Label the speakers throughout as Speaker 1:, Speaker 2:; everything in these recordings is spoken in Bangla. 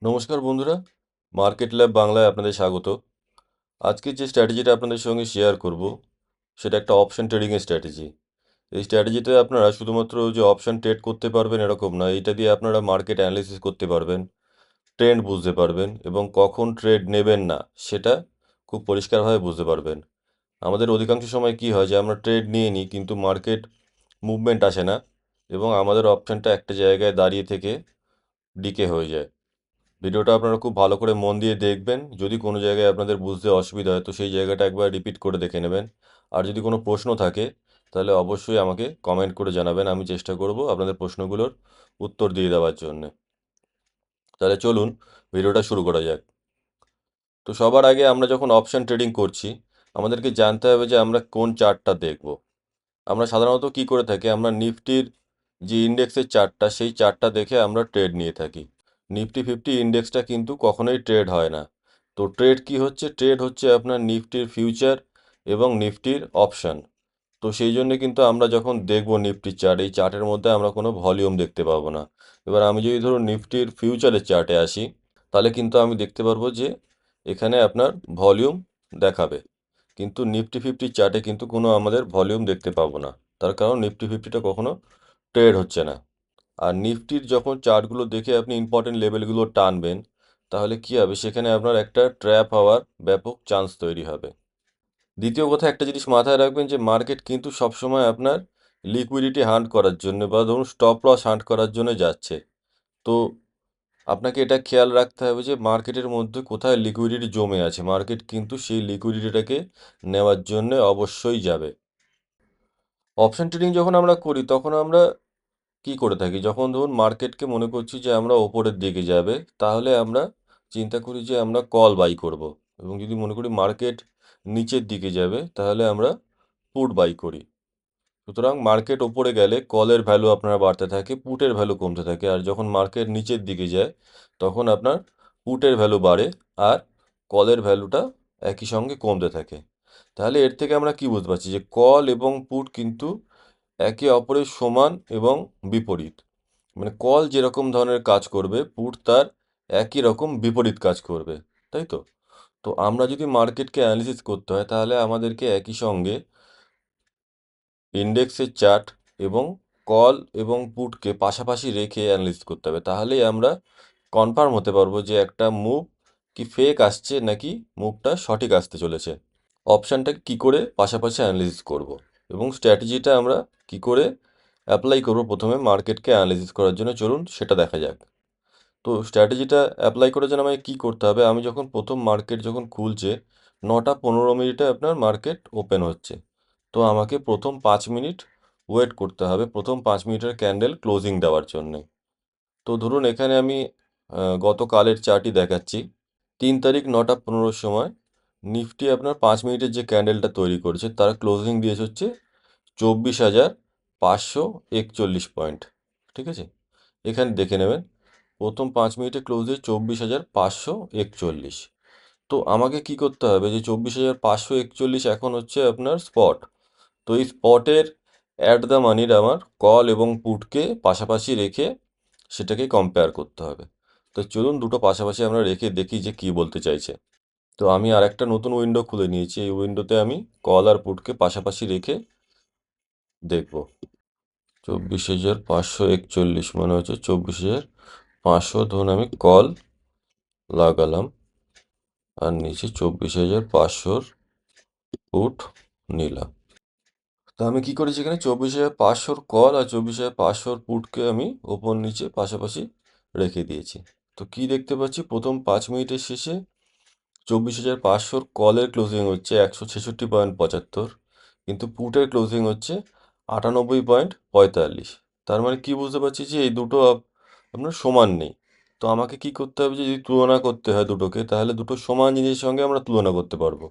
Speaker 1: নমস্কার বন্ধুরা, মার্কেট ল্যাব বাংলায় আপনাদের স্বাগত। আজকে যে স্ট্র্যাটেজিটা আপনাদের সঙ্গে শেয়ার করব সেটা একটা অপশন ট্রেডিংয়ের স্ট্র্যাটেজি। এই স্ট্র্যাটেজিতে আপনারা শুধুমাত্র যে অপশন ট্রেড করতে পারবেন এরকম না, এটা দিয়ে আপনারা মার্কেট অ্যানালিসিস করতে পারবেন, ট্রেন্ড বুঝতে পারবেন এবং কখন ট্রেড নেবেন না সেটা খুব পরিষ্কারভাবে বুঝতে পারবেন। আমাদের অধিকাংশ সময় কি হয় যে আমরা ট্রেড নিয়ে নিই কিন্তু মার্কেট মুভমেন্ট আসে না এবং আমাদের অপশনটা একটা জায়গায় দাঁড়িয়ে থেকে ডিকে হয়ে যায়। ভিডিওটা আপনারা খুব ভালো করে মন দিয়ে দেখবেন। যদি কোনো জায়গায় আপনাদের বুঝতে অসুবিধা হয় তো সেই জায়গাটা একবার রিপিট করে দেখে নেবেন। আর যদি কোনো প্রশ্ন থাকে তাহলে অবশ্যই আমাকে কমেন্ট করে জানাবেন। আমি চেষ্টা করব আপনাদের প্রশ্নগুলোর উত্তর দিয়ে দেওয়ার জন্যে। তাহলে চলুন ভিডিওটা শুরু করা যাক। তো সবার আগে আমরা যখন অপশন ট্রেডিং করছি আমাদেরকে জানতে হবে যে আমরা কোন চার্টটা দেখব। আমরা সাধারণত কি করে থাকি, আমরা নিফটির যে ইন্ডেক্সের চার্টটা সেই চার্টটা দেখে আমরা ট্রেড নিয়ে থাকি। নিফটি ফিফটি ইন্ডেক্সটা কিন্তু কখনোই ট্রেড হয় না। তো ট্রেড কি হচ্ছে, ট্রেড হচ্ছে আপনার নিফটির ফিউচার এবং নিফটির অপশন। তো সেই জন্য কিন্তু আমরা যখন দেখব নিফটির চার্ট, এই চার্টের মধ্যে আমরা কোনো ভলিউম দেখতে পাবো না। এবার আমি যদি ধরুন নিফটির ফিউচারের চার্টে আসি তাহলে কিন্তু আমি দেখতে পারবো যে এখানে আপনার ভলিউম দেখাবে, কিন্তু নিফটি ফিফটির চার্টে কিন্তু কোনো আমাদের ভলিউম দেখতে পাবো না। তার কারণ নিফটি ফিফটিটা কখনো ট্রেড হচ্ছে না। আর নিফটির যখন চার্টগুলো দেখে আপনি ইম্পর্টেন্ট লেভেলগুলো টানবেন তাহলে কি হবে, সেখানে আপনার একটা ট্র্যাপ হওয়ার ব্যাপক চান্স তৈরি হবে। দ্বিতীয় কথা, একটা জিনিস মাথায় রাখবেন যে মার্কেট কিন্তু সবসময় আপনার লিকুইডিটি হান্ট করার জন্য বা ধরুন স্টপ লস হান্ট করার জন্য যাচ্ছে। তো আপনাকে এটা খেয়াল রাখতে হবে যে মার্কেটের মধ্যে কোথায় লিকুইডিটি জমে আছে, মার্কেট কিন্তু সেই লিকুইডিটিটাকে নেওয়ার জন্য অবশ্যই যাবে। অপশন ট্রেডিং যখন আমরা করি তখন আমরা কি করে থাকি, যখন ধরুন মার্কেটকে মনে করছি যে আমরা ওপরের দিকে যাবে তাহলে আমরা চিন্তা করি যে আমরা কল বাই করব, এবং যদি মনে করি মার্কেট নিচের দিকে যাবে তাহলে আমরা পুট বাই করি। সুতরাং মার্কেট ওপরে গেলে কলের ভ্যালু আপনার বাড়তে থাকে, পুটের ভ্যালু কমতে থাকে, আর যখন মার্কেট নিচের দিকে যায় তখন আপনার পুটের ভ্যালু বাড়ে আর কলের ভ্যালুটা একই সঙ্গে কমতে থাকে। তাহলে এর থেকে আমরা কি বুঝতে পারছি যে কল এবং পুট কিন্তু একে অপরের সমান এবং বিপরীত। মানে কল যেরকম ধরনের কাজ করবে পুট তার একই রকম বিপরীত কাজ করবে, তাই তো? তো আমরা যদি মার্কেটকে অ্যানালিসিস করতে হয় তাহলে আমাদেরকে একই সঙ্গে ইন্ডেক্সের চার্ট এবং কল এবং পুটকে পাশাপাশি রেখে অ্যানালিসিস করতে হবে। তাহলেই আমরা কনফার্ম হতে পারবো যে একটা মুভ কি ফেক আসছে নাকি মুভটা সঠিক আসতে চলেছে। অপশানটাকে কী করে পাশাপাশি অ্যানালিসিস করব এবং স্ট্র্যাটেজিটা আমরা কি করে অ্যাপ্লাই করব প্রথমে মার্কেটকে অ্যানালিসিস করার জন্য, চলুন সেটা দেখা যাক। তো স্ট্র্যাটেজিটা অ্যাপ্লাই করার জন্য আমাকে কী করতে হবে, আমি যখন প্রথম মার্কেট যখন খুলছে 9টা 15 মিনিটে আপনার মার্কেট ওপেন হচ্ছে, তো আমাকে প্রথম 5 মিনিট ওয়েট করতে হবে প্রথম 5 মিনিটের ক্যান্ডেল ক্লোজিং দেওয়ার জন্যে। তো ধরুন এখানে আমি গতকালের চার্টই দেখাচ্ছি। 3 তারিখ 9টা 15 সময় নিফটি আপনার 5 মিনিটের যে ক্যান্ডেলটা তৈরি করেছে তার ক্লোজিং দিয়েছে হচ্ছে 24,541 পয়েন্ট। ঠিক আছে, এখানে দেখে নেবেন প্রথম 5 মিনিটে ক্লোজে 24,541। তো আমাকে কি করতে হবে যে 24,541 এখন হচ্ছে আপনার স্পট। তো এই স্পটের অ্যাট দ্য মানির আমার কল এবং পুটকে পাশাপাশি রেখে সেটাকে কম্পেয়ার করতে হবে। তো চলুন দুটো পাশাপাশি আমরা রেখে দেখি যে কি বলতে চাইছে। তো আমি আরেকটা নতুন উইন্ডো খুলে নিয়েছি, এই উইন্ডোতে আমি কল আর পুটকে পাশাপাশি রেখে দেখব। 24,541 মানে হচ্ছে 24,500, ধরুন আমি কল লাগালাম আর নিচে 24,500 পুট নিলাম। তো আমি কি করেছি, এখানে 24,500 কল আর 24,500 পুটকে আমি ওপর নিচে পাশাপাশি রেখে দিয়েছি। তো কি দেখতে পাচ্ছি, প্রথম 5 মিনিটের শেষে 24,500 কলের ক্লোজিং হচ্ছে 166.75, কিন্তু পুটের ক্লোজিং হচ্ছে 98.45। তার মানে কি বুঝতে পারছি যে এই দুটো আপনার সমান নেই। তো আমাকে কি করতে হবে, যে যদি তুলনা করতে হয় দুটোকে তাহলে দুটো সমান জিনিসের সঙ্গে আমরা তুলনা করতে পারবো।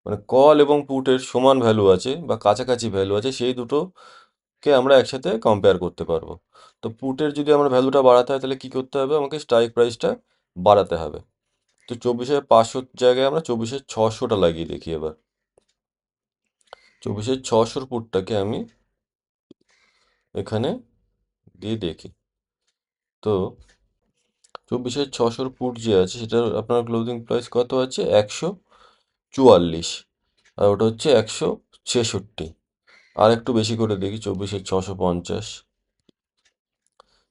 Speaker 1: মানে কল এবং পুটের সমান ভ্যালু আছে বা কাছাকাছি ভ্যালু আছে সেই দুটোকে আমরা একসাথে কম্পেয়ার করতে পারবো। তো পুটের যদি আমার ভ্যালুটা বাড়াতে হয় তাহলে কি করতে হবে, আমাকে স্ট্রাইক প্রাইসটা বাড়াতে হবে। তো 24,500 জায়গায় আমরা 24,600টা লাগিয়ে দেখি এবার। 24,600 পুটটাকে আমি এখানে দিয়ে দেখি। তো 24,600 পুট যে আছে সেটার আপনার ক্লোজিং প্রাইস কত আছে? 144। আর ওটা হচ্ছে 166। আর একটু বেশি করে দেখি, 24,650।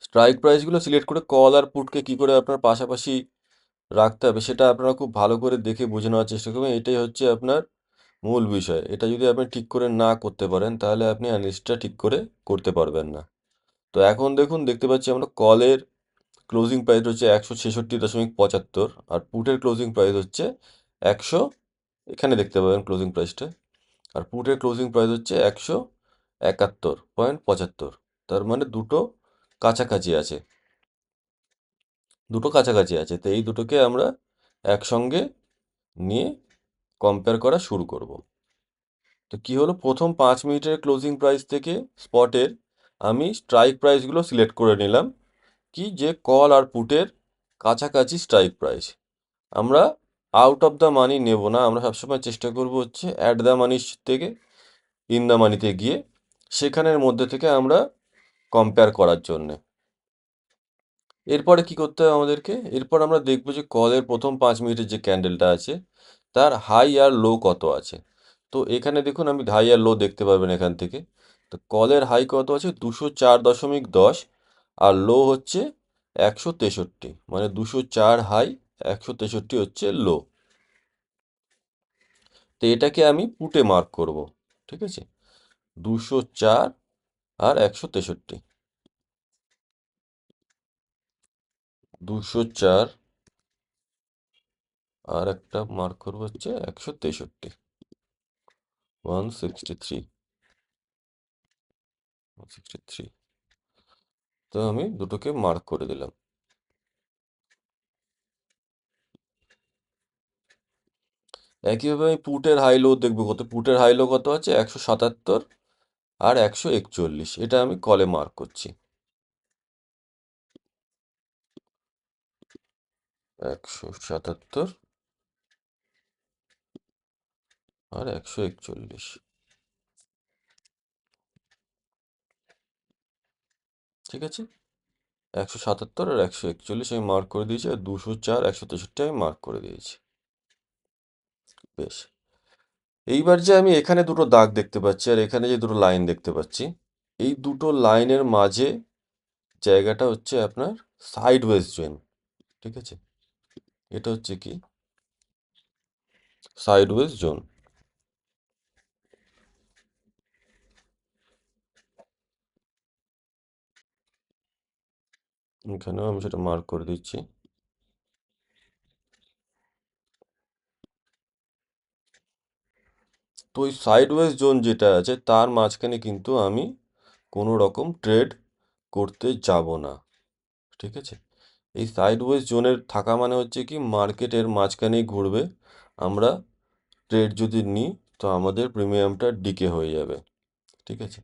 Speaker 1: স্ট্রাইক প্রাইসগুলো সিলেক্ট করে কল আর পুটকে কি করে আপনার পাশাপাশি রাখতে হবে সেটা আপনারা খুব ভালো করে দেখে বুঝে নেওয়ার চেষ্টা করবেন। এটাই হচ্ছে আপনার মূল বিষয়। এটা যদি আপনি ঠিক করে না করতে পারেন তাহলে আপনি অ্যানালিসিসটা ঠিক করে করতে পারবেন না। তো এখন দেখুন, দেখতে পাচ্ছি আমরা কলের ক্লোজিং প্রাইস হচ্ছে 166.75, আর পুটের ক্লোজিং প্রাইস হচ্ছে 100, এখানে দেখতে পাবেন ক্লোজিং প্রাইসটা। আর পুটের ক্লোজিং প্রাইস হচ্ছে 171.75। তার মানে দুটো কাছাকাছি আছে, তো এই দুটোকে আমরা একসঙ্গে নিয়ে কম্পেয়ার করা শুরু করব। তো কি হলো, প্রথম 5 মিনিটের ক্লোজিং প্রাইস থেকে স্পটের আমি স্ট্রাইক প্রাইসগুলো সিলেক্ট করে নিলাম, কি যে কল আর পুটের কাছাকাছি স্ট্রাইক প্রাইস। আমরা আউট অফ দ্য মানি নেব না, আমরা সবসময় চেষ্টা করব হচ্ছে অ্যাট দ্য মানি থেকে ইন দ্য মানিতে গিয়ে সেখানের মধ্যে থেকে আমরা কম্পেয়ার করার জন্যে। এরপরে কি করতে হবে আমাদেরকে, এরপর আমরা দেখব যে কলের প্রথম 5 মিনিটের যে ক্যান্ডেলটা আছে তার হাই আর লো কত আছে। তো এখানে দেখুন, আমি হাই আর লো দেখতে পারবেন এখান থেকে। তো কলের হাই কত আছে? 204.10, আর লো হচ্ছে 163, মানে 204 হাই, 163 হচ্ছে লো। তো এটাকে আমি পুটে মার্ক করব, ঠিক আছে? 204 আর 163, 204 আর একটা মার্ক করবো হচ্ছে 163, 163, 163। তো আমি দুটোকে মার্ক করে দিলাম। একইভাবে আমি পুটের হাই লো দেখবো কত। পুটের হাই লো কত আছে? 177 আর 141, এটা আমি কলে মার্ক করছি। 177 আর 141, ঠিক আছে? 177 আর 141 আমি মার্ক করে দিয়েছি, আর 204 163 আমি মার্ক করে দিয়েছি। বেশ। এইবার যে আমি এখানে দুটো দাগ দেখতে পাচ্ছি আর এখানে যে দুটো লাইন দেখতে পাচ্ছি, এই দুটো লাইনের মাঝে জায়গাটা হচ্ছে আপনার সাইডওয়েজ জোন, ঠিক আছে? এটা হচ্ছে কি সাইডওয়েজ জোন। এখানেও আমি সেটা মার্ক করে দিচ্ছি। তো ওই সাইডওয়েজ জোন যেটা আছে তার মাঝখানে কিন্তু আমি কোনো রকম ট্রেড করতে যাব না, ঠিক আছে? এই সাইডওয়েজ জোনের থাকা মানে হচ্ছে কি মার্কেটের মাঝখানেই ঘুরবে। আমরা ট্রেড যদি নিই তো আমাদের প্রিমিয়ামটা ডিকে হয়ে যাবে, ঠিক আছে?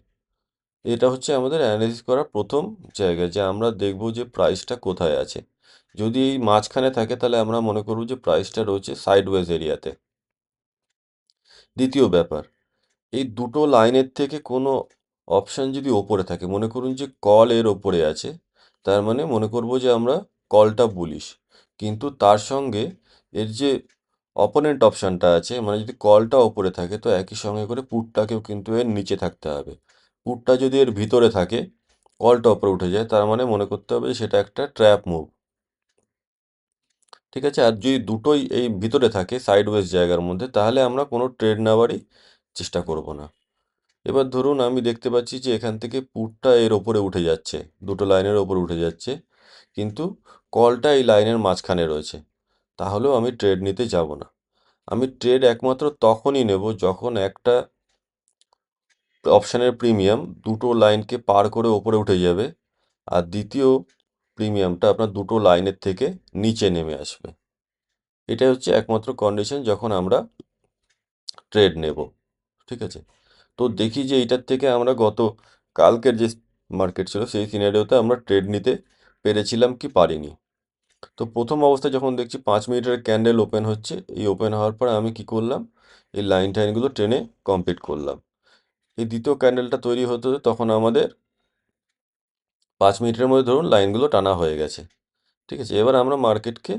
Speaker 1: এটা হচ্ছে আমাদের অ্যানালিসিস করার প্রথম জায়গা, যে আমরা দেখব যে প্রাইসটা কোথায় আছে। যদি এই মাঝখানে থাকে তাহলে আমরা মনে করব যে প্রাইসটা রয়েছে সাইডওয়েজ এরিয়াতে। দ্বিতীয় ব্যাপার, এই দুটো লাইনের থেকে কোনো অপশান যদি ওপরে থাকে, মনে করুন যে কল এর ওপরে আছে, তার মানে মনে করব যে আমরা কলটা বুলিশ। কিন্তু তার সঙ্গে এর যে অপোনেন্ট অপশানটা আছে, মানে যদি কলটা ওপরে থাকে তো একই সঙ্গে করে পুটটাকেও কিন্তু এর নিচে থাকতে হবে। পুটটা যদি এর ভিতরে থাকে, কলটা ওপরে উঠে যায়, তার মানে মনে করতে হবে যে সেটা একটা ট্র্যাপ মুভ, ঠিক আছে? আর যদি দুটোই এই ভিতরে থাকে সাইডওয়েজ জায়গার মধ্যে, তাহলে আমরা কোনো ট্রেড নেওয়ারই চেষ্টা করব না। এবার ধরুন আমি দেখতে পাচ্ছি যে এখান থেকে পুটটা এর ওপরে উঠে যাচ্ছে, দুটো লাইনের ওপরে উঠে যাচ্ছে, কিন্তু কলটা এই লাইনের মাঝখানে রয়েছে, তাহলেও আমি ট্রেড নিতে যাব না। আমি ট্রেড একমাত্র তখনই নেব যখন একটা অপশানের প্রিমিয়াম দুটো লাইনকে পার করে ওপরে উঠে যাবে, আর দ্বিতীয় প্রিমিয়ামটা আপনার দুটো লাইনের থেকে নিচে নেমে আসবে। এটাই হচ্ছে একমাত্র কন্ডিশন যখন আমরা ট্রেড নেব, ঠিক আছে? তো দেখি যে এইটার থেকে আমরা গত কালকের যে মার্কেট ছিল সেই সিনারিওতে আমরা ট্রেড নিতে পেরেছিলাম কি পারিনি। তো প্রথম অবস্থায় যখন দেখছি 5 মিনিটের ক্যান্ডেল ওপেন হচ্ছে, এই ওপেন হওয়ার পরে আমি কি করলাম, এই লাইন টাইনগুলো টেনে কমপ্লিট করলাম। এই দ্বিতীয় ক্যান্ডেলটা তৈরি হতে হতে তখন আমাদের 5 মিনিটের মধ্যে ধরুন লাইনগুলো টানা হয়ে গেছে। ঠিক আছে, এবার আমরা মার্কেটকে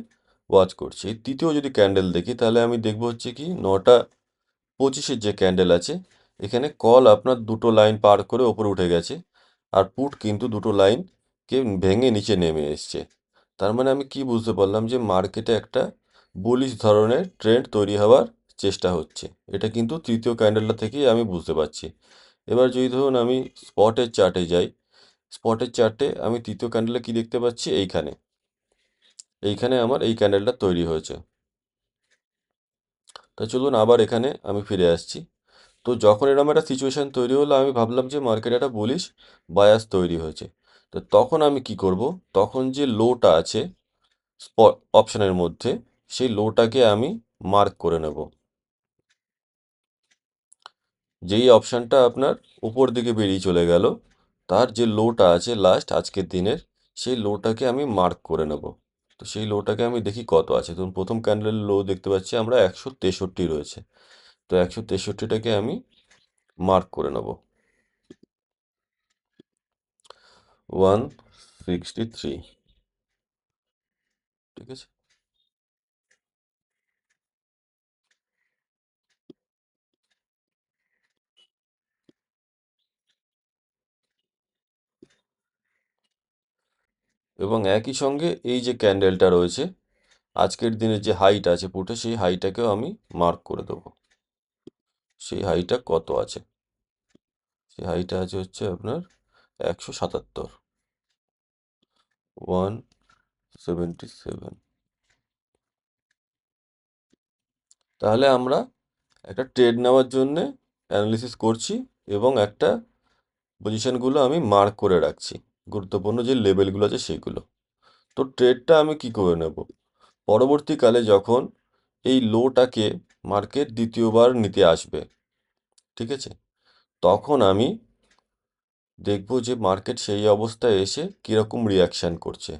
Speaker 1: ওয়াচ করছি। এই তৃতীয় যদি ক্যান্ডেল দেখি তাহলে আমি দেখবো হচ্ছে কি 9:25-এর যে ক্যান্ডেল আছে, এখানে কল আপনার দুটো লাইন পার করে ওপরে উঠে গেছে, আর পুট কিন্তু দুটো লাইনকে ভেঙে নিচে নেমে এসছে। তার মানে আমি কি বুঝতে পারলাম যে মার্কেটে একটা বুলিশ ধরনের ট্রেন্ড তৈরি হওয়ার চেষ্টা হচ্ছে। এটা কিন্তু তৃতীয় ক্যান্ডেলটা থেকেই আমি বুঝতে পারছি। এবার যদি ধরুন আমি স্পটের চার্টে যাই, স্পটের চার্টে আমি তৃতীয় ক্যান্ডেলে কি দেখতে পাচ্ছি, এইখানে আমার এই ক্যান্ডেলটা তৈরি হয়েছে। তা চলুন আবার এখানে আমি ফিরে আসছি। তো যখন এরকম একটা সিচুয়েশন তৈরি হলো, আমি ভাবলাম যে মার্কেটে একটা বুলিশ বায়াস তৈরি হয়েছে। তো তখন আমি কি করব, তখন যে লোটা আছে স্পট অপশনের মধ্যে, সেই লোটাকে আমি মার্ক করে নেব। যেই অপশানটা আপনার উপর দিকে বেরিয়ে চলে গেল, তার যে লোটা আছে লাস্ট আজকের দিনের, সেই লোটাকে আমি মার্ক করে নেব। তো সেই লোটাকে আমি দেখি কত আছে। ধরুন প্রথম ক্যান্ডেলের লো দেখতে পাচ্ছি আমরা 163 রয়েছে। তো 163টাকে আমি মার্ক করে নেব 163। ঠিক আছে, এবং একই সঙ্গে এই যে ক্যান্ডেলটা রয়েছে আজকের দিনের যে হাইট আছে পুটে, সেই হাইটাকেও আমি মার্ক করে দেবো। সেই হাইটা কত আছে, সেই হাইটা আছে হচ্ছে আপনার 177, 177। তাহলে আমরা একটা ট্রেড নেওয়ার জন্যে অ্যানালিসিস করছি এবং একটা পজিশনগুলো আমি মার্ক করে রাখছি, গুরুত্বপূর্ণ যে লেভেলগুলো আছে সেইগুলো। তো ট্রেডটা আমি কি করে নেব, পরবর্তীকালে যখন এই লোটাকে মার্কেট দ্বিতীয়বার নিতে আসবে, ঠিক আছে, তখন আমি দেখব যে মার্কেট সেই অবস্থায় এসে কীরকম রিয়াকশান করছে।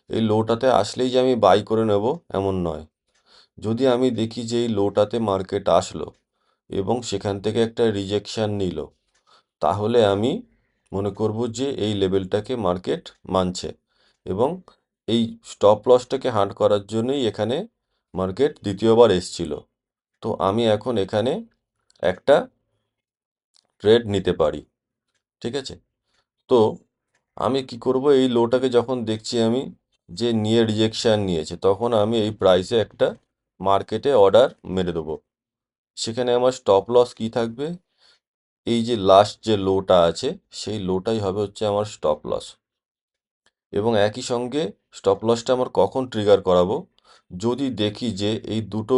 Speaker 1: এই লোটাতে আসলেই যে আমি বাই করে নেব এমন নয়। যদি আমি দেখি যে এই লোটাতে মার্কেট আসলো এবং সেখান থেকে একটা রিজেকশান নিল, তাহলে আমি মনে করব যে এই লেভেলটাকে মার্কেট মানছে এবং এই স্টপ লসটাকে হান্ট করার জন্যই এখানে মার্কেট দ্বিতীয়বার এসছিল। তো আমি এখন এখানে একটা ট্রেড নিতে পারি। ঠিক আছে, তো আমি কি করব, এই লোটাকে যখন দেখছি আমি যে নিয়ে রিজেকশান নিয়েছে, তখন আমি এই প্রাইসে একটা মার্কেটে অর্ডার মেরে দেবো। সেখানে আমার স্টপ লস কী থাকবে, এই যে লাস্ট যে লোটা আছে সেই লোটাই হবে হচ্ছে আমার স্টপ লস। এবং একই সঙ্গে স্টপ লসটা আমার কখন ট্রিগার করাবো, যদি দেখি যে এই দুটো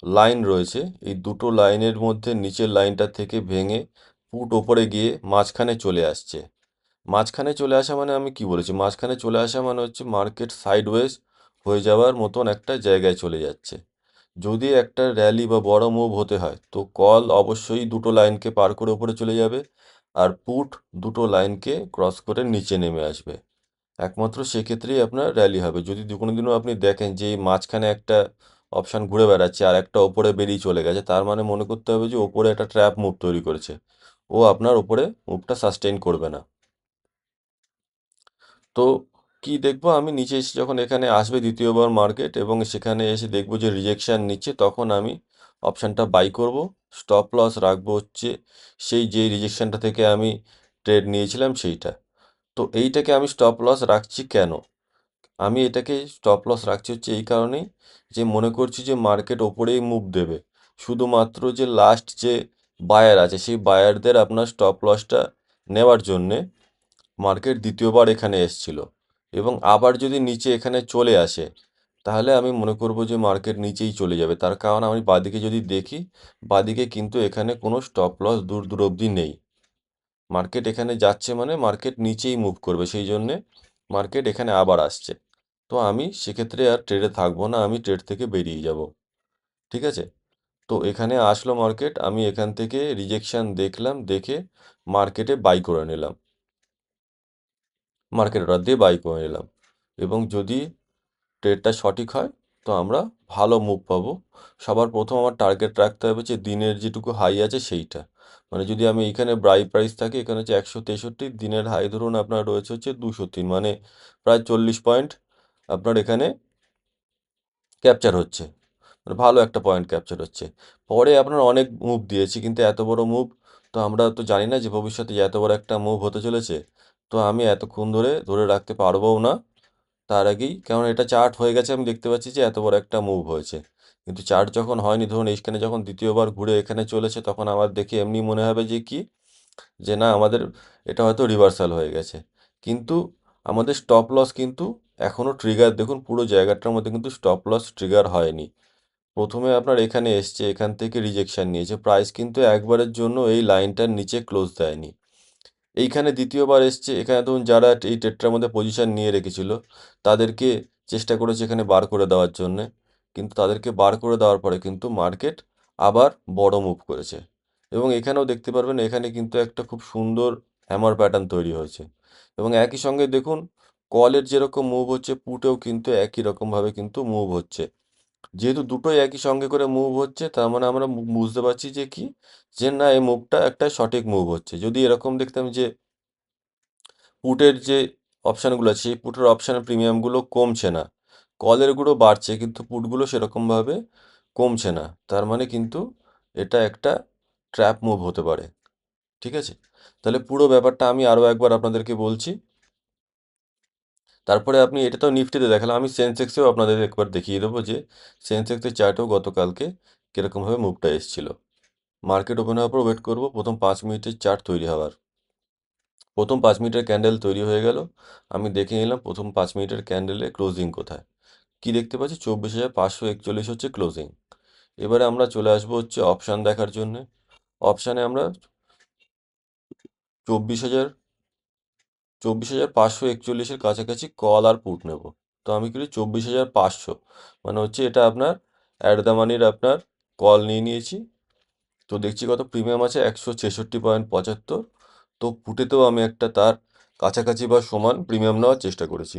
Speaker 1: লাইন রয়েছে, এই দুটো লাইনের মধ্যে নিচের লাইনটা থেকে ভেঙে পুট ওপরে গিয়ে মাঝখানে চলে আসছে। মাঝখানে চলে আসা মানে আমি কি বলেছি, মাঝখানে চলে আসা মানে হচ্ছে মার্কেট সাইডওয়েজ হয়ে যাওয়ার মতন একটা জায়গায় চলে যাচ্ছে। যদি একটা র্যালি বা বড় মুভ হতে হয়, তো কল অবশ্যই দুটো লাইনকে পার করে ওপরে চলে যাবে, আর পুট দুটো লাইনকে ক্রস করে নিচে নেমে আসবে। একমাত্র সেক্ষেত্রেই আপনার র্যালি হবে। যদি কোনোদিনও আপনি দেখেন যে এই মাঝখানে একটা অপশান ঘুরে বেড়াচ্ছে আর একটা ওপরে বেরিয়ে চলে গেছে, তার মানে মনে করতে হবে যে ওপরে একটা ট্র্যাপ মুভ তৈরি করেছে, ও আপনার ওপরে মুভটা সাস্টেইন করবে না। তো কি দেখবো, আমি নিচে এসে যখন এখানে আসবে দ্বিতীয়বার মার্কেট এবং সেখানে এসে দেখবো যে রিজেকশান নিচ্ছে, তখন আমি অপশানটা বাই করব। স্টপ লস রাখবো হচ্ছে সেই যে রিজেকশানটা থেকে আমি ট্রেড নিয়েছিলাম সেইটা। তো এইটাকে আমি স্টপ লস রাখছি কেন, আমি এটাকে স্টপ লস রাখছি হচ্ছে এই কারণেই যে মনে করছি যে মার্কেট ওপরেই মুভ দেবে। শুধুমাত্র যে লাস্ট যে বায়ার আছে সেই বায়ারদের আপনার স্টপ লসটা নেওয়ার জন্যে মার্কেট দ্বিতীয়বার এখানে এসছিল, এবং আবার যদি নিচে এখানে চলে আসে, তাহলে আমি মনে করব যে মার্কেট নিচেই চলে যাবে। তার কারণ আমি বাদিকে যদি দেখি, বাদিকে কিন্তু এখানে কোনো স্টপ লস দূর দূর অবধি নেই। মার্কেট এখানে যাচ্ছে মানে মার্কেট নিচেই মুভ করবে, সেই জন্যে মার্কেট এখানে আবার আসছে। তো আমি সেক্ষেত্রে আর ট্রেডে থাকবো না, আমি ট্রেড থেকে বেরিয়ে যাব। ঠিক আছে, তো এখানে আসলো মার্কেট, আমি এখান থেকে রিজেকশন দেখলাম, দেখে মার্কেটে বাই করে নিলাম, মার্কেট অর্ডার দিয়ে বাই করে নিলাম। এবং যদি ট্রেডটা সঠিক হয়, তো আমরা ভালো মুভ পাবো। সবার প্রথম আমার টার্গেট রাখতে হবে যে দিনের যেটুকু হাই আছে সেইটা, মানে যদি আমি এখানে বাই প্রাইস থাকে, এখানে হচ্ছে 163, দিনের হাই ধরুন আপনার রয়েছে হচ্ছে 203, মানে প্রায় 40 পয়েন্ট আপনার এখানে ক্যাপচার হচ্ছে, মানে ভালো একটা পয়েন্ট ক্যাপচার হচ্ছে। পরে আপনার অনেক মুভ দিয়েছি, কিন্তু এত বড় মুভ তো আমরা তো জানি না যে ভবিষ্যতে যে এত বড় একটা মুভ হতে চলেছে। তো আমি এতক্ষণ ধরে ধরে রাখতে পারবও না তার আগেই, কারণ এটা চার্ট হয়ে গেছে, আমি দেখতে পাচ্ছি যে এত বড় একটা মুভ হয়েছে। কিন্তু চার্ট যখন হয়নি, ধরুন এইখানে যখন দ্বিতীয়বার ঘুরে এখানে চলেছে, তখন আমার দেখে এমনি মনে হবে যে কি, যে না আমাদের এটা হয়তো রিভার্সাল হয়ে গেছে। কিন্তু আমাদের স্টপ লস কিন্তু এখনও ট্রিগার, দেখুন পুরো জায়গাটার মধ্যে কিন্তু স্টপ লস ট্রিগার হয়নি। প্রথমে আপনার এখানে এসছে, এখান থেকে রিজেকশন নিয়েছে, প্রাইস কিন্তু একবারের জন্য এই লাইনটার নিচে ক্লোজ দেয়নি। এইখানে দ্বিতীয়বার এসছে, এখানে ধরুন যারা এই ট্রেডটার মধ্যে পজিশন নিয়ে রেখেছিল তাদেরকে চেষ্টা করেছে এখানে বার করে দেওয়ার জন্যে, কিন্তু তাদেরকে বার করে দেওয়ার পরে কিন্তু মার্কেট আবার বড় মুভ করেছে। এবং এখানেও দেখতে পারবেন, এখানে কিন্তু একটা খুব সুন্দর হ্যামার প্যাটার্ন তৈরি হয়েছে। এবং একই সঙ্গে দেখুন, কলের যেরকম মুভ হচ্ছে, পুটেও কিন্তু একই রকমভাবে কিন্তু মুভ হচ্ছে। যেহেতু দুটোই একই সঙ্গে করে মুভ হচ্ছে, তার মানে আমরা বুঝতে পারছি যে কি, যে না এই মুভটা একটা সঠিক মুভ হচ্ছে। যদি এরকম দেখতাম যে পুটের যে অপশানগুলো আছে, সেই পুটের অপশানের প্রিমিয়ামগুলো কমছে না, কলেরগুলো বাড়ছে, কিন্তু পুটগুলো সেরকমভাবে কমছে না, তার মানে কিন্তু এটা একটা ট্র্যাপ মুভ হতে পারে। ঠিক আছে, তাহলে পুরো ব্যাপারটা আমি আরও একবার আপনাদেরকে বলছি। তারপরে আপনি এটা তো নিফটিতে দেখালাম, আমি সেন্সেক্সেও আপনাদের একবার দেখিয়ে দেবো যে সেন্সেক্সের চার্টেও গতকালকে কীরকমভাবে মুভটা এসেছিল। মার্কেট ওপেন হওয়ার পর ওয়েট করবো প্রথম 5 মিনিটের চার্ট তৈরি হওয়ার। প্রথম 5 মিনিটের ক্যান্ডেল তৈরি হয়ে গেল, আমি দেখে নিলাম প্রথম 5 মিনিটের ক্যান্ডেলে ক্লোজিং কোথায়। কি দেখতে পাচ্ছি, 24,541 হচ্ছে ক্লোজিং। এবারে আমরা চলে আসবো হচ্ছে অপশান দেখার জন্য। অপশানে আমরা 24,541-এর কাছাকাছি কল আর পুট নেব। তো আমি করি 24,500, মানে হচ্ছে এটা আপনার অ্যাট দ্য মানির আপনার কল নিয়ে নিয়েছি। তো দেখছি কত প্রিমিয়াম আছে, 166.75। তো পুটেতেও আমি একটা তার কাছাকাছি বা সমান প্রিমিয়াম নেওয়ার চেষ্টা করেছি।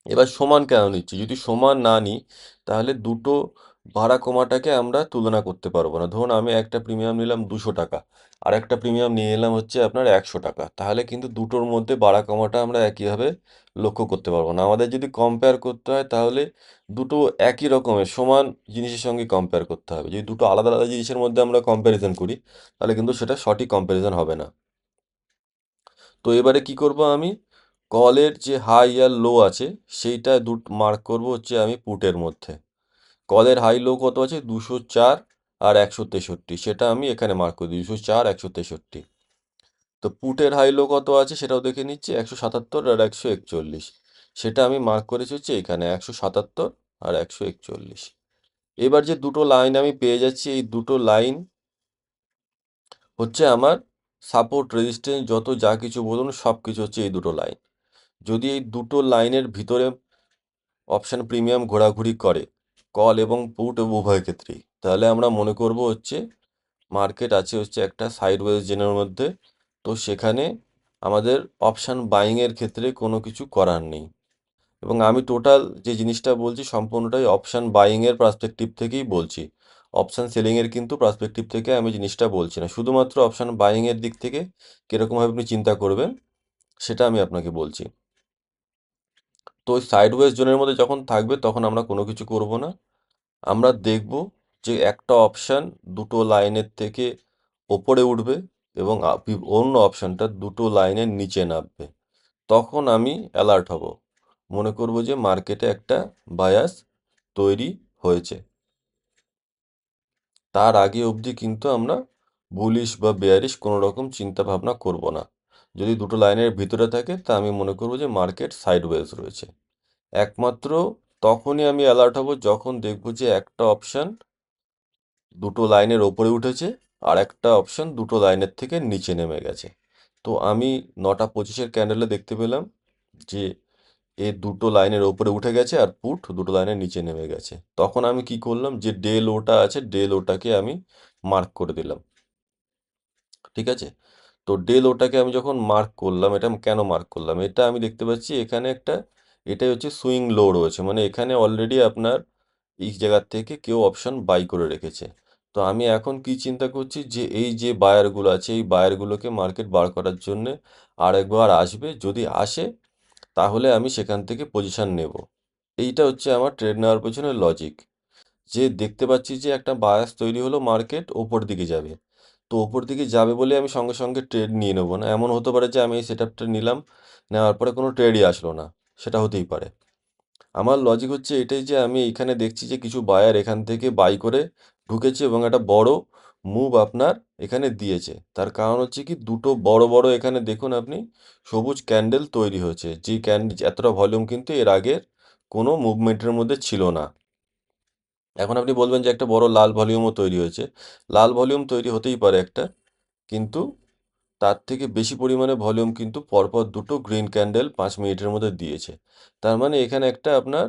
Speaker 1: এবার সমান কেন নিচ্ছি, যদি সমান না নিই তাহলে দুটো ভাড়া কমাটাকে আমরা তুলনা করতে পারবো না। ধরুন আমি একটা প্রিমিয়াম নিলাম 200 টাকা, আর একটা প্রিমিয়াম নিয়ে এলাম হচ্ছে আপনার 100 টাকা, তাহলে কিন্তু দুটোর মধ্যে ভাড়া কমাটা আমরা একইভাবে লক্ষ্য করতে পারবো না। আমাদের যদি কম্পেয়ার করতে হয় তাহলে দুটো একই রকমের সমান জিনিসের সঙ্গে কম্পেয়ার করতে হবে। যদি দুটো আলাদা আলাদা জিনিসের মধ্যে আমরা কম্প্যারিজন করি, তাহলে কিন্তু সেটা সঠিক কম্প্যারিজন হবে না। তো এবারে কি করব, আমি কলের যে হাই আর লো আছে সেইটা মার্ক করব হচ্ছে আমি পুটের মধ্যে। কলের হাই লো কত আছে, 204 আর 163, সেটা আমি এখানে মার্ক করি 204 163। তো পুটের হাই লো কত আছে সেটাও দেখে নিচ্ছি, 177 আর 141, সেটা আমি মার্ক করেছি হচ্ছে এখানে 177 আর 141। এবার যে দুটো লাইন আমি পেয়ে যাচ্ছি, এই দুটো লাইন হচ্ছে আমার সাপোর্ট রেজিস্ট্যান্স যত যা কিছু বলুন সব কিছু হচ্ছে এই দুটো লাইন। যদি এই দুটো লাইনের ভিতরে অপশান প্রিমিয়াম ঘোরাঘুরি করে কল এবং পুট উভয় ক্ষেত্রেই, তাহলে আমরা মনে করব হচ্ছে মার্কেট আছে হচ্ছে একটা সাইডওয়েজ জোনের মধ্যে। তো সেখানে আমাদের অপশান বাইংয়ের ক্ষেত্রে কোনো কিছু করার নেই। এবং আমি টোটাল যে জিনিসটা বলছি সম্পূর্ণটাই অপশান বাইংয়ের পার্সপেক্টিভ থেকেই বলছি, অপশান সেলিংয়ের কিন্তু পার্সপেক্টিভ থেকে আমি জিনিসটা বলছি না, শুধুমাত্র অপশান বাইংয়ের দিক থেকে কীরকমভাবে আপনি চিন্তা করবেন সেটা আমি আপনাকে বলছি। তো ওই সাইডওয়েজ জোনের মধ্যে যখন থাকবে তখন আমরা কোনো কিছু করব না, আমরা দেখব যে একটা অপশান দুটো লাইনের থেকে ওপরে উঠবে এবং অন্য অপশানটা দুটো লাইনের নিচে নামবে, তখন আমি অ্যালার্ট হব, মনে করব যে মার্কেটে একটা বায়াস তৈরি হয়েছে। তার আগে অবধি কিন্তু আমরা বুলিশ বা বেয়ারিশ কোনো রকম চিন্তা ভাবনা করব না। যদি দুটো লাইনের ভিতরে থাকে তা আমি মনে করব যে মার্কেট সাইডওয়েজ রয়েছে। একমাত্র তখনই আমি অ্যালার্ট হব যখন দেখব যে একটা অপশান দুটো লাইনের ওপরে উঠেছে আর একটা অপশান দুটো লাইনের থেকে নিচে নেমে গেছে। তো আমি 9:25-এর ক্যান্ডেলে দেখতে পেলাম যে এ দুটো লাইনের ওপরে উঠে গেছে আর পুট দুটো লাইনের নিচে নেমে গেছে। তখন আমি কি করলাম, যে ডে লোটা আছে ডে লোটাকে আমি মার্ক করে দিলাম। ঠিক আছে, তো ডে লোটাকে আমি যখন মার্ক করলাম, এটা আমি কেন মার্ক করলাম, এটা আমি দেখতে পাচ্ছি এখানে একটা, এটাই হচ্ছে সুইং লো রয়েছে, মানে এখানে অলরেডি আপনার এই জায়গার থেকে কেউ অপশন বাই করে রেখেছে। তো আমি এখন কি চিন্তা করছি যে এই যে বায়ারগুলো আছে এই বায়ারগুলোকে মার্কেট বার করার জন্যে আরেকবার আসবে, যদি আসে তাহলে আমি সেখান থেকে পজিশন নেব। এইটা হচ্ছে আমার ট্রেড নেওয়ার পেছনে লজিক। যে দেখতে পাচ্ছি যে একটা বায়াস তৈরি হলো, মার্কেট ওপর দিকে যাবে, তো ওপর দিকে যাবে বলে আমি সঙ্গে সঙ্গে ট্রেড নিয়ে নেবো না। এমন হতে পারে যে আমি এই সেট আপটা নিলাম, নেওয়ার পরে কোনো ট্রেডই আসলো না, সেটা হতেই পারে। আমার লজিক হচ্ছে এটাই যে আমি এখানে দেখছি যে কিছু বায়ার এখান থেকে বাই করে ঢুকেছে এবং একটা বড় মুভ আপনার এখানে দিয়েছে। তার কারণ হচ্ছে কি, দুটো বড় বড় এখানে দেখুন আপনি সবুজ ক্যান্ডেল তৈরি হয়েছে, যে ক্যান্ডেল এতটা ভলিউম কিন্তু এর আগের কোনো মুভমেন্টের মধ্যে ছিল না। এখন আপনি বলবেন যে একটা বড় লাল ভলিউমও তৈরি হয়েছে। লাল ভলিউম তৈরি হতেই পারে একটা, কিন্তু তার থেকে বেশি পরিমাণে ভলিউম কিন্তু পরপর দুটো গ্রিন ক্যান্ডেল 5 মিনিটের মধ্যে দিয়েছে। তার মানে এখানে একটা আপনার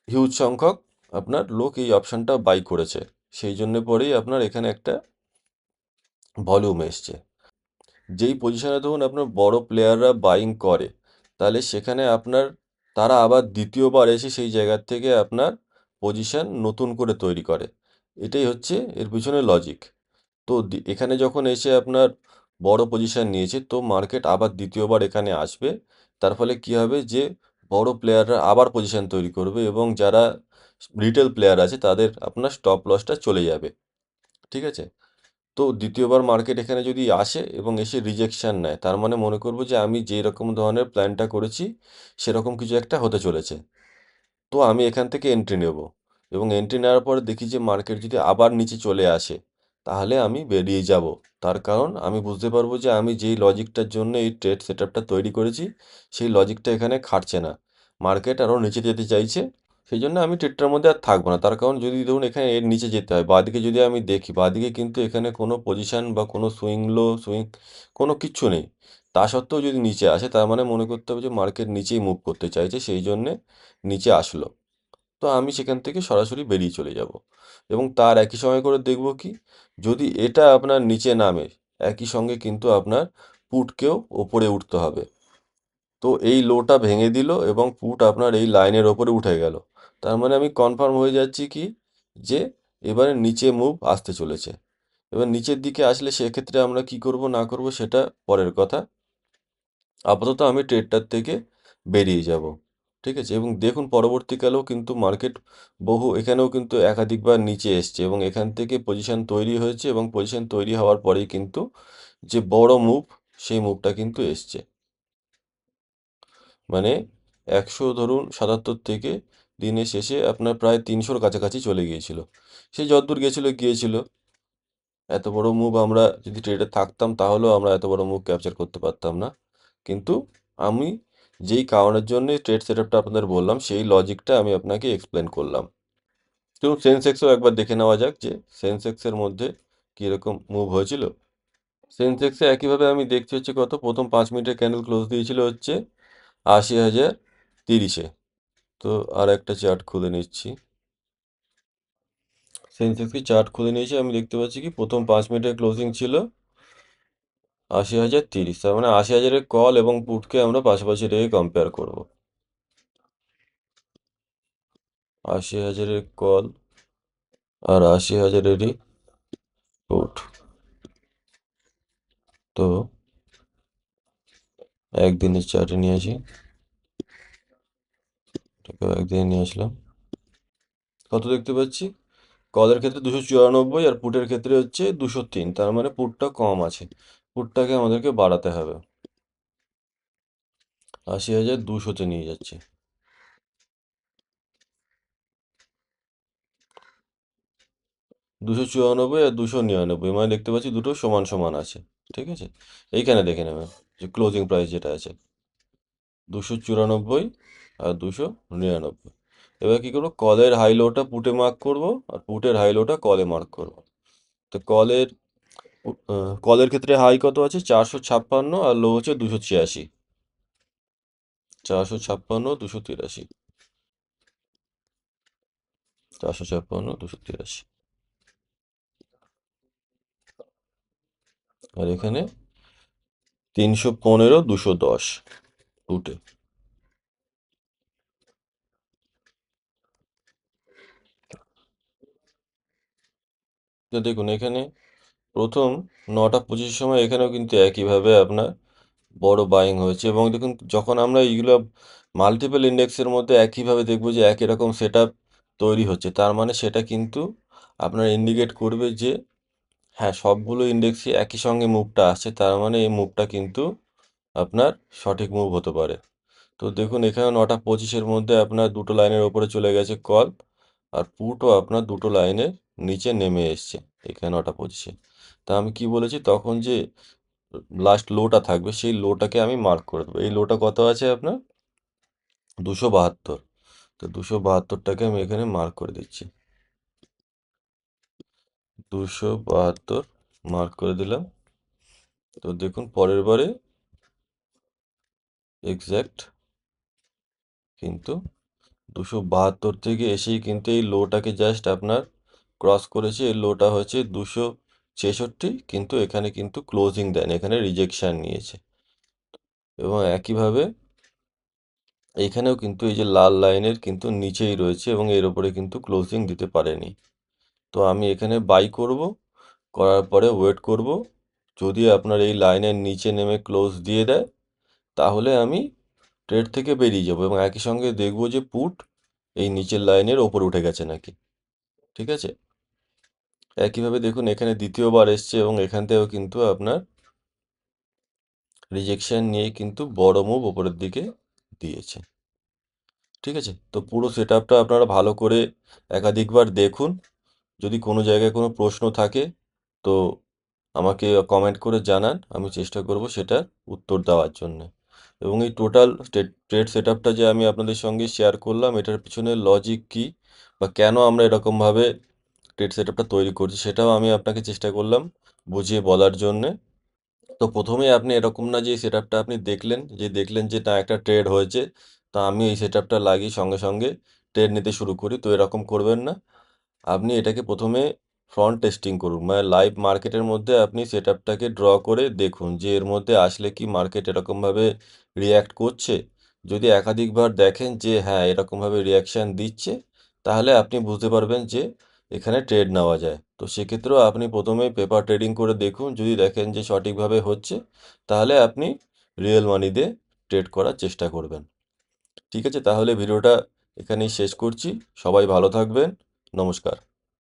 Speaker 1: হিউজ সংখ্যক আপনার লোক এই অপশনটা বাই করেছে, সেই জন্য পরেই আপনার এখানে একটা ভলিউম এসছে। যেই পজিশনে ধরুন আপনার বড় প্লেয়াররা বাইং করে, তাহলে সেখানে আপনার তারা আবার দ্বিতীয়বার এসে সেই জায়গার থেকে আপনার পজিশন নতুন করে তৈরি করে। এটাই হচ্ছে এর পিছনে লজিক। তো এখানে যখন এসে আপনার বড় পজিশন নিয়েছে, তো মার্কেট আবার দ্বিতীয়বার এখানে আসবে। তার ফলে কি হবে, যে বড় প্লেয়াররা আবার পজিশন তৈরি করবে এবং যারা রিটেল প্লেয়ার আছে তাদের আপনার স্টপ লসটা চলে যাবে। ঠিক আছে? তো দ্বিতীয়বার মার্কেট এখানে যদি আসে এবং এসে রিজেকশন নেয়, তার মানে মনে করব যে আমি যেই রকম ধরনের প্ল্যানটা করেছি সেরকম কিছু একটা হতে চলেছে। তো আমি এখান থেকে এন্ট্রি নেব এবং এন্ট্রি নেওয়ার পরে দেখি যে মার্কেট যদি আবার নিচে চলে আসে, তাহলে আমি বেরিয়ে যাব। তার কারণ আমি বুঝতে পারবো যে আমি যেই লজিকটার জন্য এই ট্রেড সেটআপটা তৈরি করেছি, সেই লজিকটা এখানে খাটছে না, মার্কেট আরও নিচে যেতে চাইছে। সেই জন্য আমি ট্রেডটার মধ্যে আর থাকবো না। তার কারণ যদি ধরুন এখানে এর নিচে যেতে হয়, বাঁদিকে যদি আমি দেখি, বাঁদিকে কিন্তু এখানে কোনো পজিশন বা কোনো সুইং লো সুইং কোনো কিচ্ছু নেই। তা সত্ত্বেও যদি নিচে আসে, তার মানে মনে করতে হবে যে মার্কেট নিচেই মুভ করতে চাইছে, সেই জন্যে নিচে আসলো। তো আমি সেখান থেকে সরাসরি বেরিয়ে চলে যাব এবং তার একই সময় করে দেখব কি, যদি এটা আপনার নিচে নামে, একই সঙ্গে কিন্তু আপনার পুটকেও ওপরে উঠতে হবে। তো এই লোটা ভেঙে দিল এবং পুট আপনার এই লাইনের ওপরে উঠে গেল। তার মানে আমি কনফার্ম হয়ে যাচ্ছি কি, যে এবারে নিচে মুভ আসতে চলেছে। এবার নিচের দিকে আসলে সেক্ষেত্রে আমরা কি করব না করব সেটা পরের কথা। আপাতত আমি ট্রেডটার থেকে বেরিয়ে যাব। ঠিক আছে? এবং দেখুন পরবর্তীকালেও কিন্তু মার্কেট এখানেও কিন্তু একাধিকবার নিচে এসছে এবং এখান থেকে পজিশন তৈরি হয়েছে এবং পজিশন তৈরি হওয়ার পরেই কিন্তু যে বড় মুভ, সেই মুভটা কিন্তু এসছে। মানে 100 ধরুন 77 থেকে দিনের শেষে আপনার প্রায় 300-র কাছাকাছি চলে গিয়েছিল। সে যতদূর গিয়েছিল। এত বড় মুভ আমরা যদি ট্রেডে থাকতাম তাহলেও আমরা এত বড় মুভ ক্যাপচার করতে পারতাম না। কিন্তু আমি যেই কারণের জন্য ট্রেড সেটআপটা আপনাদের বললাম, সেই লজিকটা আমি আপনাকে এক্সপ্লেন করলাম। তো সেন্সেক্সও একবার দেখে নেওয়া যাক যে সেন্সেক্সের মধ্যে কীরকম মুভ হয়েছিল। সেন্সেক্সে একইভাবে আমি দেখছি হচ্ছে কত, প্রথম 5 মিনিটের ক্যান্ডেল ক্লোজ দিয়েছিল হচ্ছে 80,030-এ। তো আর একটা চার্ট খুলে নিচ্ছি। সেন্সেক্সকে চার্ট খুলে নিয়েছি, আমি দেখতে পাচ্ছি কি প্রথম 5 মিনিটের ক্লোজিং ছিল 80,030। তার মানে 80,000-এর কল এবং পুটকে আমরা পাশাপাশি রেখে কম্পেয়ার করব। 80,000-এর কল আর 80,000-এরই পুট। তো একদিনের চার্টে নিয়ে আসি, এটাকেও একদিনে নিয়ে আসলাম। কত দেখতে পাচ্ছি, কলের ক্ষেত্রে 294 আর পুটের ক্ষেত্রে হচ্ছে 203। তার মানে পুটটা কম আছে, পুটটাকে আমাদেরকে বাড়াতে হবে। 80,200-তে নিয়ে যাচ্ছে। 294 আর 299, মানে দেখতে পাচ্ছি দুটো সমান সমান আছে। ঠিক আছে? এইখানে দেখে নেবেন যে ক্লোজিং প্রাইস যেটা আছে 294 আর 299। এবার কি করবো, কলের হাই লোটা পুটে মার্ক করব আর পুটের হাই লোটা কলে মার্ক করব। তো কলের ক্ষেত্রে হাই কত আছে, 456, আর লো হচ্ছে 286। 456, 283। 456, 283। আর এখানে 315, 210 পুটে। তো দেখুন এখানে প্রথম 9টা 25 সময় এখানেও কিন্তু একইভাবে আপনার বড় বাইং হয়েছে। এবং দেখুন যখন আমরা এইগুলো মাল্টিপল ইন্ডেক্সের মধ্যে একইভাবে দেখবো যে একই রকম সেট আপ তৈরি হচ্ছে, তার মানে সেটা কিন্তু আপনার ইন্ডিকেট করবে যে হ্যাঁ, সবগুলো ইন্ডেক্সই একই সঙ্গে মুভটা আসছে, তার মানে এই মুভটা কিন্তু আপনার সঠিক মুভ হতে পারে। তো দেখুন এখানে 9:25-এর মধ্যে আপনার দুটো লাইনের ওপরে চলে গেছে কল, আর পুটও আপনার দুটো লাইনের নিচে নেমে এসছে এখানে 9:25-এ। তা আমি কি বলেছি তখন, যে লাস্ট লোটা থাকবে সেই লোটাকে আমি মার্ক করে দেবো। এই লোটা কত আছে আপনার 272। তো 272টাকে আমি এখানে মার্ক করে দিচ্ছি, 272 মার্ক করে দিলাম। তো দেখুন পরের বারে এক্স্যাক্ট কিন্তু 272 থেকে এসেই কিন্তু এই লোটাকে জাস্ট আপনার ক্রস করেছে। এই লোটা হচ্ছে 266, কিন্তু এখানে কিন্তু ক্লোজিং দেন, এখানে রিজেকশন নিয়েছে। এবং একইভাবে এইখানেও কিন্তু এই যে লাল লাইনের কিন্তু নিচেই রয়েছে এবং এর উপরে কিন্তু ক্লোজিং দিতে পারেনি। তো আমি এখানে বাই করব, করার পরে ওয়েট করব, যদি আপনার এই লাইনের নিচে নেমে ক্লোজ দিয়ে দেয় তাহলে আমি ট্রেড থেকে বেরিয়ে যাব এবং একই সঙ্গে দেখব যে পুট এই নিচের লাইনের ওপরে উঠে গেছে নাকি। ঠিক আছে, একইভাবে দেখুন এখানে দ্বিতীয়বার এসছে এবং এখান থেকেও কিন্তু আপনার রিজেকশন নিয়ে কিন্তু বড় মুভ ওপরের দিকে দিয়েছে। ঠিক আছে, তো পুরো সেট আপটা আপনারা ভালো করে একাধিকবার দেখুন। যদি কোনো জায়গায় কোনো প্রশ্ন থাকে তো আমাকে কমেন্ট করে জানান, আমি চেষ্টা করব সেটার উত্তর দেওয়ার জন্য। এবং এই টোটাল ট্রেড সেট আপটা যে আমি আপনাদের সঙ্গে শেয়ার করলাম, এটার পিছনে লজিক কী বা কেন আমরা এরকমভাবে ট্রেড সেট আপটা তৈরি করছি সেটাও আমি আপনাকে চেষ্টা করলাম বুঝিয়ে বলার জন্যে। তো প্রথমেই আপনি এরকম না যে সেট আপটা আপনি দেখলেন যে না একটা ট্রেড হয়েছে, তা আমি এই সেট আপটা লাগিয়ে সঙ্গে সঙ্গে ট্রেড নিতে শুরু করি, তো এরকম করবেন না। আপনি এটাকে প্রথমে ফ্রন্ট টেস্টিং করুন, মানে লাইভ মার্কেটের মধ্যে আপনি সেট আপটাকে ড্র করে দেখুন যে এর মধ্যে আসলে কি মার্কেট এরকমভাবে রিয়্যাক্ট করছে। যদি একাধিকবার দেখেন যে হ্যাঁ এরকমভাবে রিয়াকশান দিচ্ছে, তাহলে আপনি বুঝতে পারবেন যে এখানে ট্রেড নেওয়া যায়। তো সেক্ষেত্রেও আপনি প্রথমে পেপার ট্রেডিং করে দেখুন, যদি দেখেন যে সঠিকভাবে হচ্ছে তাহলে আপনি রিয়েল মানি দিয়ে ট্রেড করার চেষ্টা করবেন। ঠিক আছে, তাহলে ভিডিওটা এখানেই শেষ করছি। সবাই ভালো থাকবেন। নমস্কার।